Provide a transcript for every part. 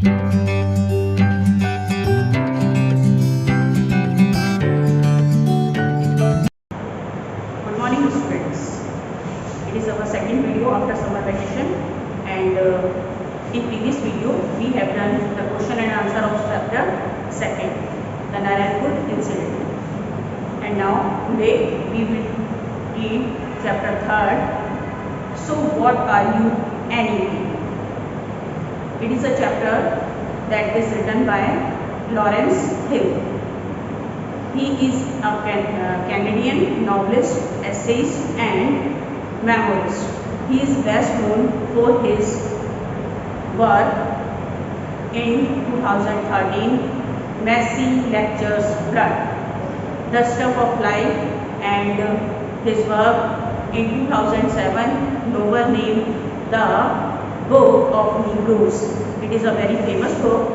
Good morning students. It is our second video after summer vacation, and in previous video we have done the question and answer of chapter second, the Narayanpur incident, and now today we will read chapter third. So what are you anyway? It is a chapter that is written by Lawrence Hill. He is a Canadian novelist, essayist and memoirist. He is best known for his work in 2013, Messy Lectures Blood, The Stuff of Life, and his work in 2007, novel named The Book of Negroes. It is a very famous book,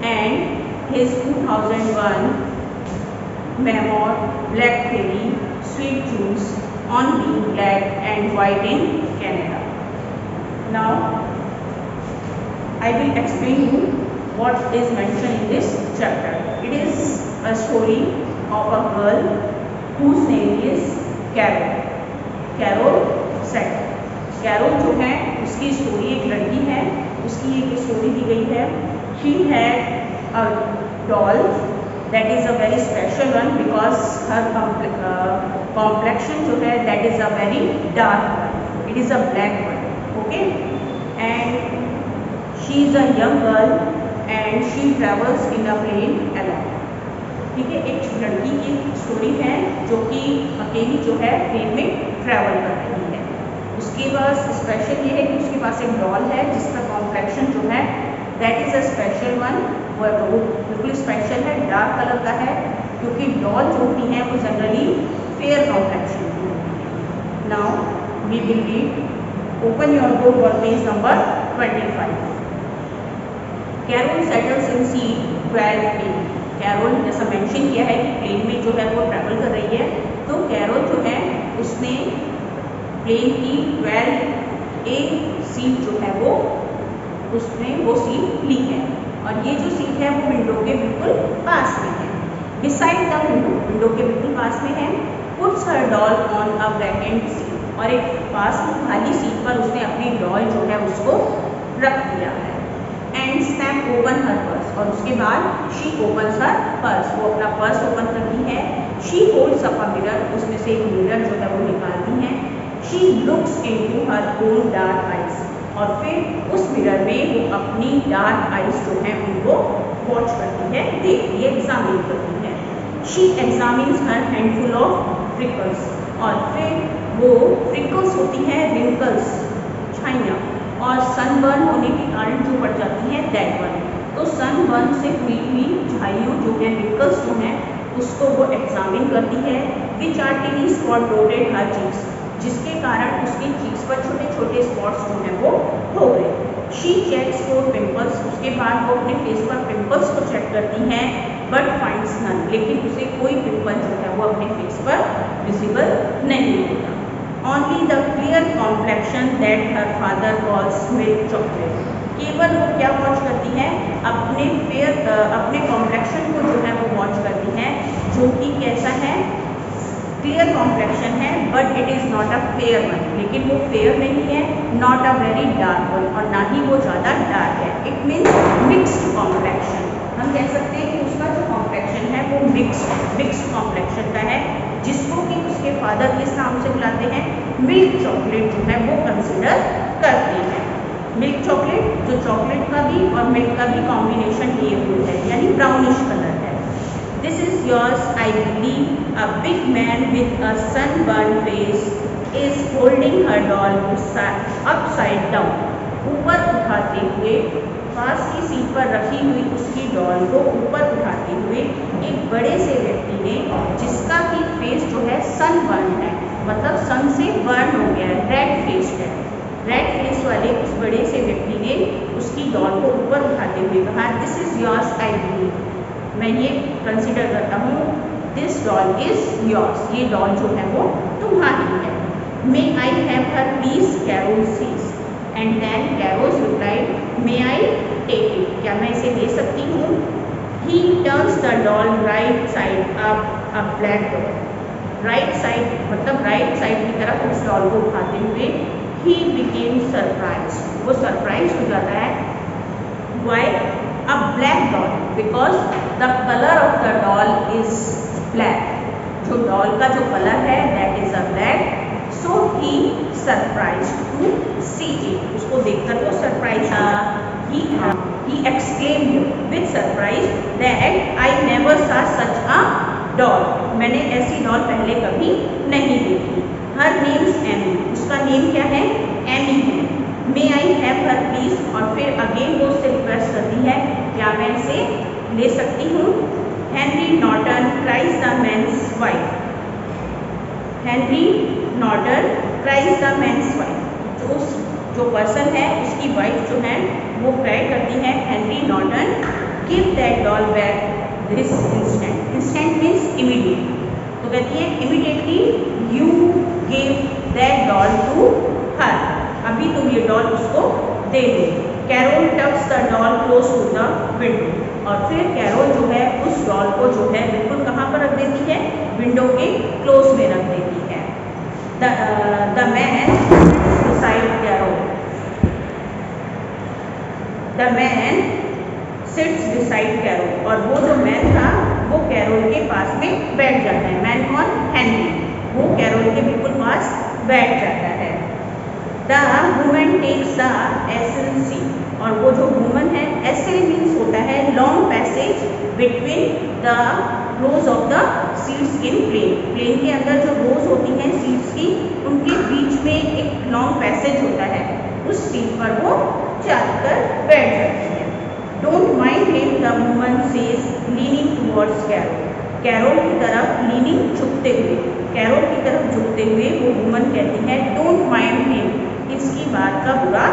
and his 2001 memoir Black Fairy, Sweet Tunes on Being Black and White in Canada. Now I will explain you what is mentioned in this chapter. It is a story of a girl whose name is Carol. Carol Setter. Carol जो है उसकी story, एक लड़की है, उसकी एक story दी गई है. She had a doll that is a very special one because her complexion जो है that is a very dark one. It is a black one. Okay, and she is a young girl and she travels in a plane alone. ठीक है, एक लड़की की story है जो कि अकेली जो है प्लेन में ट्रैवल कर रही है. उसके पास स्पेशल ये है कि उसके पास एक डॉल है जिसका कॉम्प्लेक्शन जो है that is a special one. वो बिल्कुल स्पेशल है, डार्क कलर का है, क्योंकि डॉल जो होती हैं वो जनरली फेयर कॉम्प्लेक्शन की होती है. Now we will read. Open your book और page number 25. Carol settles in seat 12A. Carol जैसा मेंशन किया है कि प्लेन में जो है वो ट्रैवल कर रही है, तो कैरोल जो है उसने प्लेन की 12A सीट जो है वो उसने वो सीट ली है, और ये जो सीट है वो विंडो के बिल्कुल पास में है. डिसाइड द विंडो, विंडो के बिल्कुल पास में है. Puts her doll on a vacant seat, और एक पास में खाली सीट पर उसने अपनी डॉल जो है उसको रख दिया है. And snap open her purse, और उसके बाद शी ओपन्स हर पर्स, वो अपना पर्स ओपन करती है. She holds up a mirror, उसमें से एक मिरर जो है वो निकालती है. She looks into her own dark eyes, और फिर उस मिरर में वो अपनी डार्क आइज जो है उनको वॉच करती है, देखती है, एग्जामिन करती है. She examines her handful of freckles, और फिर वो फ्रिकल्स होती हैं रिंकल्स, छाइयाँ, और सनबर्न होने के कारण जो पड़ जाती हैं दैट वन. तो सनबर्न से हुई झाइयों जो है रिंकल्स जो हैं उसको वो एग्जामिन करती है. Which are tiny spot dotted her cheeks, जिसके कारण उसके चीक्स पर छोटे छोटे स्पॉट्स जो हैं वो हो गए. शी चेक्स फॉर पिंपल्स, उसके बाद वो अपने फेस पर पिंपल्स को चेक करती हैं. बट फाइंड्स नन, लेकिन उसे कोई पिंपल जो है वो अपने फेस पर विजिबल नहीं होता. Only the clear complexion that her father calls milk chocolate, केवल वो क्या वॉच करती है, अपने अपने कॉम्प्लेक्शन को जो है वो वॉच करती है, जो कि कैसा है, क्लियर कॉम्प्लेक्शन है, but it is not a fair one, लेकिन वो फेयर नहीं है, not a very dark one, और ना ही वो ज़्यादा डार्क है. It means mixed complexion. हम कह सकते हैं कि उसका जो कॉम्प्लेक्शन है वो मिक्स्ड कॉम्प्लेक्शन का है, जिसको कि उसके फादर किस नाम से बुलाते हैं, मिल्क चॉकलेट जो है वो कंसिडर करते हैं. मिल्क चॉकलेट जो चॉकलेट का भी और मिल्क का भी कॉम्बिनेशन लिए हुए है, यानी ब्राउनिश कलर है. This is yours I believe. A big man with a sunburn face is holding her doll upside down. ऊपर उठाते हुए, पास की सीट पर रखी हुई उसकी डॉल को ऊपर उठाते हुए एक बड़े से व्यक्ति ने, जिसका कि फेस जो है सनबर्न है, मतलब सन से बर्न हो गया है, रेड फेस है. रेड फेस वाले उस बड़े से व्यक्ति ने उसकी डॉल को ऊपर उठाते हुए कहा, this is yours I believe, मैं ये कंसिडर करता हूँ, दिस डॉल इज योर्स, ये डॉल जो है वो तुम्हारी है. May I have her please, Carol says. And then Carol replied, may I take it, क्या मैं इसे ले सकती हूँ? He turns the doll right side up a black doll, right side मतलब राइट साइड की तरफ उस डॉल को उठाते हुए ही बिकेम सरप्राइज, वो सरप्राइज हो जाता है। Why? A black doll, because the colour of the doll is black, जो डॉल का जो कलर है that is a black, so he surprise to see it, उसको देखकर वो surprise he exclaimed with surprise that I never saw such a doll, मैंने ऐसी doll पहले कभी नहीं देखी। Her name's Amy, उसका नेम क्या है? एमी है। May I have her please, और फिर अगेन वो उससे रिक्वेस्ट करती है, क्या मैं इसे ले सकती हूँ? Henry Norton cries the man's wife, Henry Norton cries the man's wife, जो पर्सन है उसकी वाइफ जो है वो क्राई करती है, Henry Norton give that doll back this instant, instant means immediate, तो कहती है immediately you give that doll to her, अभी तुम ये डॉल उसको दे दो। Carol tucks the doll close to the window, और फिर कैरोल जो है उस डॉल को जो है बिल्कुल कहाँ पर रख देती है? विंडो के क्लोज में रख देती है। The man beside Carol, the man sits beside Carol, और वो जो मैन था वो कैरोल के पास में बैठ जाता है। मैन कौन? हेनरी, वो कैरोल के बिल्कुल पास बैठ जाता है। The woman takes the essential seat, और वो जो वुमन है, एसेल मीन्स होता है long passage between the rows of the seats in plane, plane के अंदर जो रोज होती हैं सीट्स की, उनके बीच में एक लॉन्ग पैसेज होता है, उस सीट पर वो चलकर बैठ जाती है। Don't mind him, the woman says leaning towards Carol, Carol की तरफ लीनिंग झुकते हुए, कैरोल की तरफ झुकते हुए वो वुमन कहती है डोंट माइंड हिम, इसकी बात का बुरा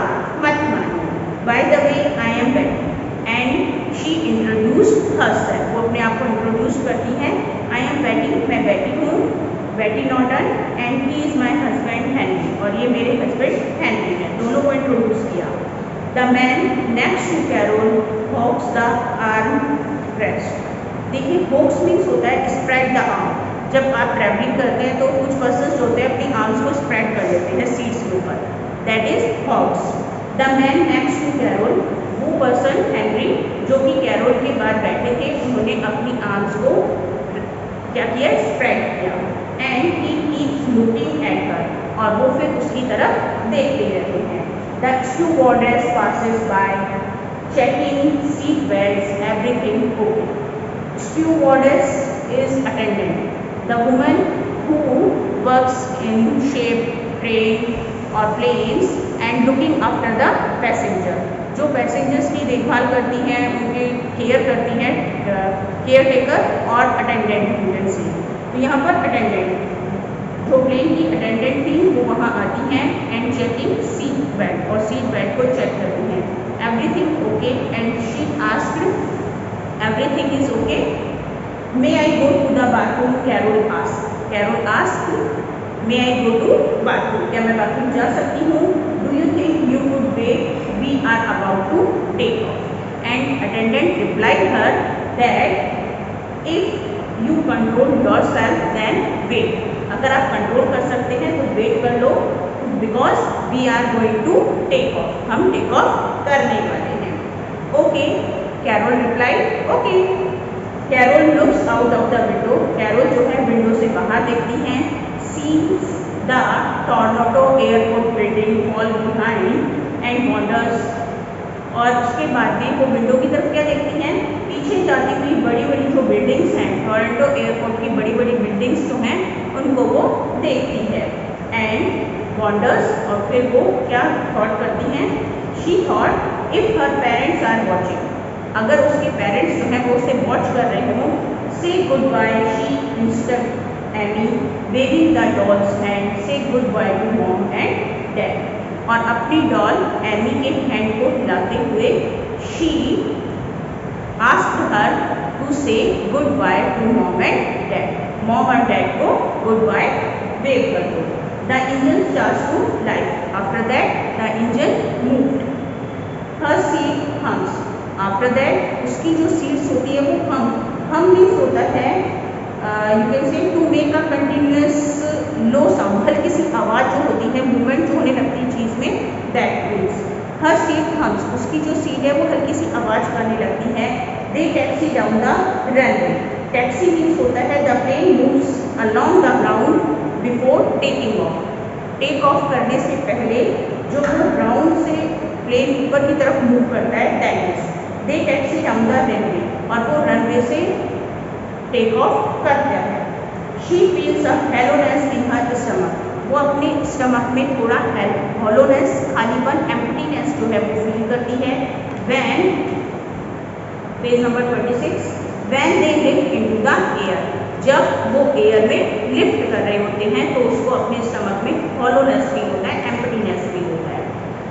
मत मानो। By the way I am बैठी, एंड शी इंट्रोड्यूस्ड हरसेल्फ, वो अपने आप को इंट्रोड्यूस करती है। आई एम बैटी, मैं बैटी हूँ, Betty Norton, and he is my husband Henry, और ये मेरे हस्बैंड हेनरी हैं, दोनों को इंट्रोड्यूस किया। The man next to Carol hogs the armrest, देखिए होक्स मीन्स होता है स्प्रेड द आर्म, जब आप ट्रैवलिंग करते हैं तो कुछ पर्सन जो होते हैं अपनी आर्म्स को स्प्रेड कर देते हैं सीट्स के ऊपर, that is hogs. The man next to Carol, वो पर्सन हेनरी जो कि कैरोल के बाद बैठे थे, उन्होंने अपनी आर्म्स को क्या किया? स्प्रेड किया। And he keeps looking at her, और वो फिर उसकी तरफ देखते रहते हैं। The stewardess passes by checking seat belts, everything okay. Stewardess is attendant, the woman who works in ship, train और planes and looking after the passenger, जो पैसेंजर्स की देखभाल करती हैं, उनकी केयर करती हैं, केयर टेकर और अटेंडेंट एजेंसी। तो यहाँ पर अटेंडेंट, जो प्लेन की अटेंडेंट थी वो वहाँ आती हैं एंड चेकिंग सीट बेल्ट, और सीट बेल्ट को चेक करती हैं। Everything okay, and she asked everything is okay. May I go to the bathroom, Carol asked, Carol asked may I go to bathroom, क्या मैं बाथरूम जा सकती हूँ? Do you think you would wait, we are about to take off, and attendant replied her that if you control yourself then wait, अगर आप control कर सकते हैं तो वेट कर लो, because we are going to take off, हम take off करने वाले हैं। Okay, Carol replied okay. Carol looks out of the window, Carol जो है विंडो से बाहर देखती हैं। Sees the Toronto airport building fall behind and wonders, और उसके बाद में वो विंडो की तरफ क्या देखती हैं? पीछे जाती हुई बड़ी बड़ी जो बिल्डिंग्स हैं, टोरंटो एयरपोर्ट की बड़ी बड़ी बिल्डिंग्स जो हैं उनको वो देखती है। एंड वॉन्डर्स, और फिर वो क्या थॉट करती हैं? She thought if her parents are watching, अगर उसके पेरेंट्स जो हैं वो उसे वॉच कर रहे हों, से good bye she instead Amy waving the doll's hand, say good bye to mom and dad, और अपनी डॉल एमी के हैंड को हिलाते हुए she asked her to say good bye to mom and dad, mom और dad को good bye wave कर दो। The engine starts to light. After that, the engine moved. Her seat hums. After that, उसकी जो seats होती है वो hum means होता है you can say to make a continuous low sound. हल्की सी आवाज़ जो होती है, मूवमेंट जो होने लगती है चीज़ में, that means. Her seat hums. उसकी जो सीट है वो हल्की सी आवाज़ करने लगती है. They taxi down the runway. Taxi means होता है the plane moves along the ground before taking off. Take off करने से पहले जो वो ग्राउंड से प्लेन ऊपर की तरफ मूव करता है, that is they taxi down the runway, और वो रनवे से टेक ऑफ करता है. She feels a hollowness in her stomach. वो अपने स्टमक में थोड़ा हॉलोनेस, खालीपन, एम्प्टीनेस जो है वो फील करती है. When, page number 26, when they lift into the air. जब वो एयर में लिफ्ट कर रहे होते हैं तो उसको अपने स्टमक में हॉलोनेस फील होता है, एम्प्टीनेस फील होता है.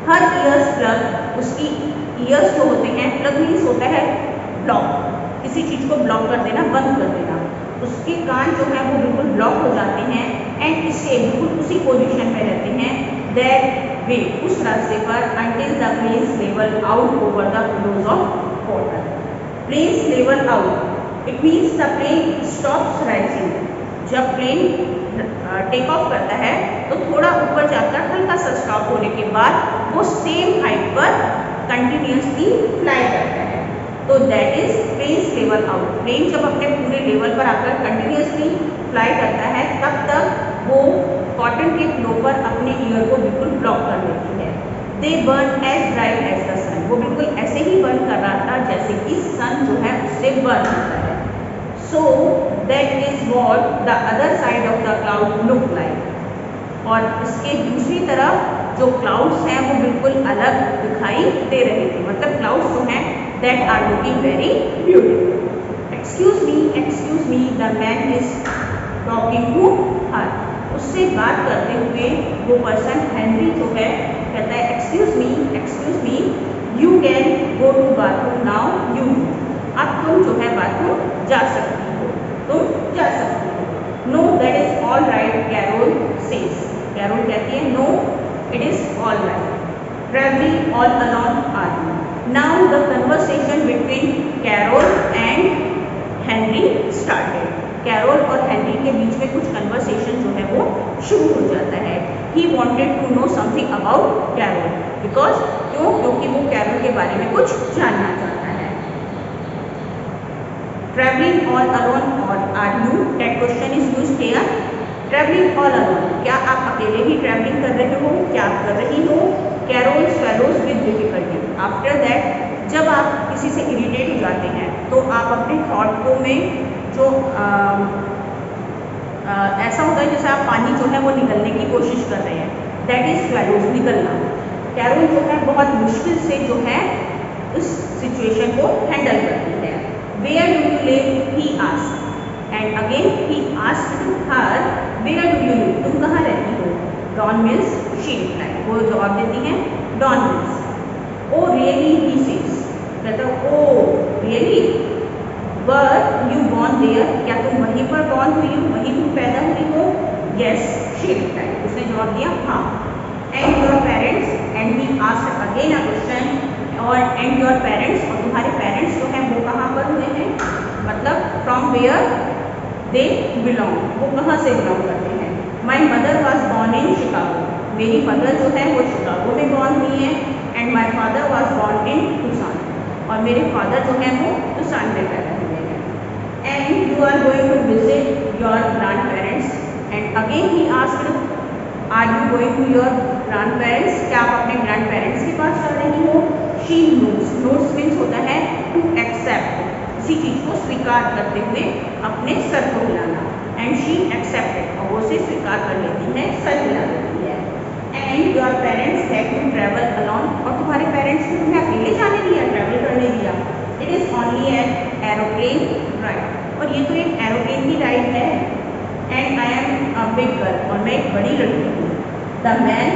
हर ईयर्स प्लग. उसकी ईयर्स जो होते हैं, प्लग मीन्स होता है ब्लॉक, किसी चीज़ को ब्लॉक कर देना, बंद कर देना. उसके कान जो है वो बिल्कुल ब्लॉक हो जाते हैं एंड इससे बिल्कुल उसी पोजीशन में रहते हैं. दैट वे, उस रास्ते पर, until the plane's level out over the flows of water. Plane's level out, it means the plane stops rising. जब प्लेन टेक ऑफ करता है तो थोड़ा ऊपर जाकर हल्का सा स्टॉप होने के बाद वो सेम हाइट पर कंटिन्यूसली फ्लाई करता है. तो that is plane's level out. Plane जब अपने पूरे लेवल पर आकर कंटिन्यूसली फ्लाई करता है तब तक वो कॉटन के फ्लो पर अपने ईयर को बिल्कुल ब्लॉक कर देती है. They burn as bright as the sun. वो बिल्कुल ऐसे ही बर्न कर रहा था जैसे कि सन जो है उससे बर्न होता है. So that is what the other side of the cloud look like. और इसके दूसरी तरफ जो क्लाउड्स हैं वो बिल्कुल अलग दिखाई दे रहे थे. मतलब क्लाउड्स जो हैं that are looking very beautiful. Excuse me, the man is talking to her. उससे बात करते हुए वो पर्सन हेनरी जो है कहता है excuse me, you can go to bathroom now, you. अब तुम जो है बाथरूम जा सकती हो, तुम जा सकती हो. No, that is all right, Carol says. Carol कहती है no, it is all right. Travelling all alone are you. Now the conversation between Carol and Henry started. Carol और हेनरी के बीच में कुछ कन्वर्सेशन जो है वो शुरू हो जाता है. He wanted to know something about Carol, because क्योंकि वो कैरोल के बारे में कुछ जानना चाहता है. ट्रैवलिंग ऑल अलोन और are you, that question is used here. Travelling all alone, क्या आप अकेले ही ट्रैवलिंग कर रहे हो, क्या आप कर रही हो. Carol swallows with difficulty. After that, जब आप किसी से इरिटेट हो जाते हैं तो आप अपने थॉट को में जो ऐसा होता है जैसे आप पानी जो है वो निकलने की कोशिश कर रहे हैं, दैट इज स्वेलोज, निकलना. कैरोल जो है बहुत मुश्किल से जो है उस सिचुएशन को हैंडल करती है. Where do you live? He asked. And again he asked her, Where do you live? तुम कहाँ रहती हो? Dawn means she replied. वो जवाब देती हैं Dawn means. Oh really? He says. कहता oh really? Were you born there? क्या तुम वहीं पर born हुई हो, वहीं तुम पैदा हुई हो? Yes, she replied. उसने जवाब दिया हाँ. And your parents? And he asked again a question. और एंड योर पेरेंट्स, और तुम्हारे पेरेंट्स जो हैं वो कहाँ पर हुए हैं, मतलब फ्रॉम वेयर दे बिलोंग, वो कहाँ से बिलोंग करते हैं. My mother was born in Chicago. मेरी मदर जो है वो शिकागो में बॉर्न हुई है. And my father was born in Tucson. और मेरे फादर जो हैं वो टुसान में पैदा हुए हैं. And you are going to visit your grandparents. And again he asked are you going to your grandparents. क्या आप अपने ग्रैंड पेरेंट्स के पास जा रही हो. She notes. नोट्स मीन्स होता है टू एक्सेप्ट, किसी चीज़ को स्वीकार करते हुए अपने सर को हिलाना. एंड शी एक्सेप्टेड, और वो उसे स्वीकार कर लेती है, सर हिला देती है. And your parents had to travel alone. और तुम्हारे पेरेंट्स ने तुम्हें अकेले जाने दिया, ट्रैवल करने दिया. It is only an aeroplane ride. और ये तो एक एरोप्लेन की राइड है. And I am a big girl, और मैं एक बड़ी लड़की हूँ. The man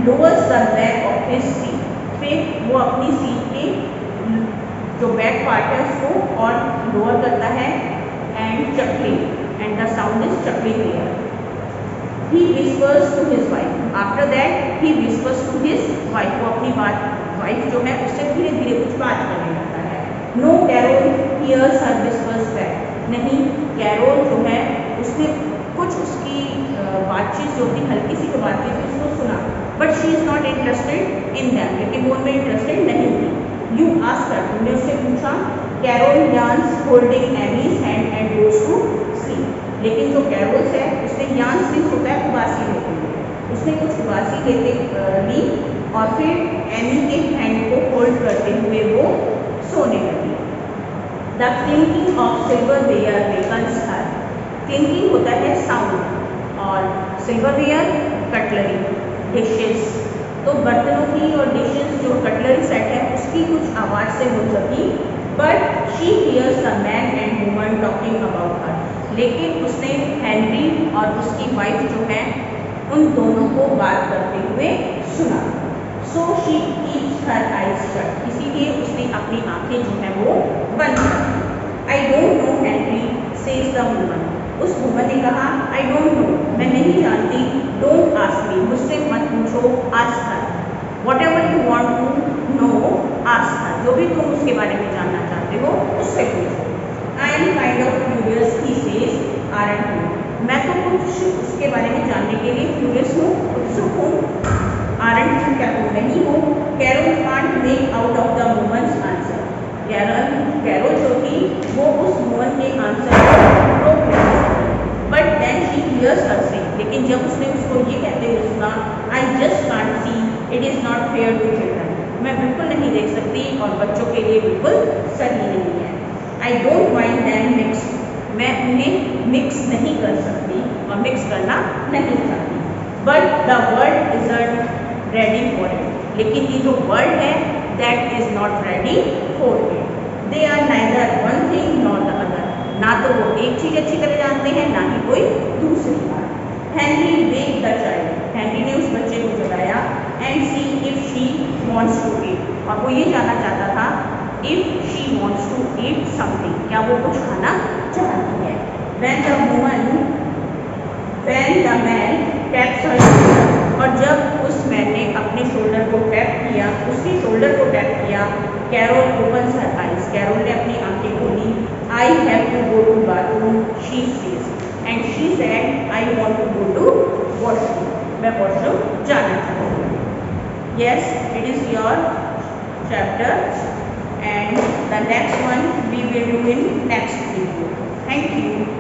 lowers the back of his seat. फिर वो अपनी सीट के जो बैक पार्ट है उसको और लोअर करता है. And chakli, and the sound is chakli clear. he whispers to his wife. After that he whispers to his wife. वो अपनी वाइफ जो है उससे धीरे धीरे कुछ बात करने लगता है. No, Carol hears her whispers back. नहीं, कैरोल जो है उसने कुछ उसकी बातचीत जो थी, हल्की सी जो बात थी उसको सुना, but she is not interested in them, लेकिन वो उनमें इंटरेस्टेड नहीं थी. यू आस्क हर, तुमने उससे पूछा. Carol yawns holding Annie's hand and goes to sleep. लेकिन जो कैरोल्स है उसने यान्स मीन्स होता है उबासी लेते हुए, उसने कुछ उबासी लेते ली और फिर एनी के हैंड को होल्ड करते हुए वो सोने लगी. द क्लिंकिंग ऑफ सिल्वरवेयर वेकन्स हर. क्लिंकिंग होता है साउंड और सिल्वरवेयर कटलरी, डिशेस. तो बर्तनों की और डिशेस जो कटलरी सेट है उसकी कुछ आवाज़ से वो जगी. But she hears the man and woman talking about her. लेकिन उसने हेनरी और उसकी वाइफ जो है उन दोनों को बात करते हुए सुना. So she keeps her eyes shut. इसीलिए उसने अपनी आंखें जो है वो बंद कर दी. I don't know Henry says the woman. उस वुमन ने कहा आई डोंट नो, मैं नहीं जानती. डोंट आस्क मी, मुझसे मत पूछो. Ask her. Whatever you want to know ask her. जो भी तुम उसके बारे में जानना चाहते हो उससे पूछो. I am kind of curious he says, aren't you. मैं तो कुछ उसके बारे में जानने के लिए क्यूरियस हूँ, उत्सुक हूँ. आरंट यू, क्या तुम नहीं हो. Carol can't make out of the woman's answer. Carol जो थी वो उस वुमन के आंसर को रोक नहीं सकती. But then she hears her say. लेकिन जब उसने उसको ये कहते हुए सुना, I just can't see, it is not fair to children. मैं बिल्कुल नहीं देख सकती और बच्चों के लिए बिल्कुल सही नहीं है. I don't mind them mix. मैं उन्हें मिक्स नहीं कर सकती और मिक्स करना नहीं चाहती. But the world isn't ready for it. लेकिन ये जो वर्ल्ड है that is not ready for it. They are neither one thing not the other. ना तो वो एक चीज़ अच्छी तरह जानते हैं ना ही कोई दूसरी बात. Henry wake the child. Henry ने उस बच्चे को जगाया. And see if she wants to eat. और वो ये जानना चाहता था if she wants to eat something, क्या वो कुछ खाना चाहती है. when the man taps her shoulder. और जब उस मैन ने अपने शोल्डर को टैप किया, उसके शोल्डर को टैप किया, कैरोल opens her eyes. कैरोल ने अपनी आंखें खोली. I have to go to bathroom, she says. And she said, I want to go to washroom. मैं वॉशरूम जाना चाहती हूँ. Yes, it is your chapter and the next one we will do in next video. Thank you.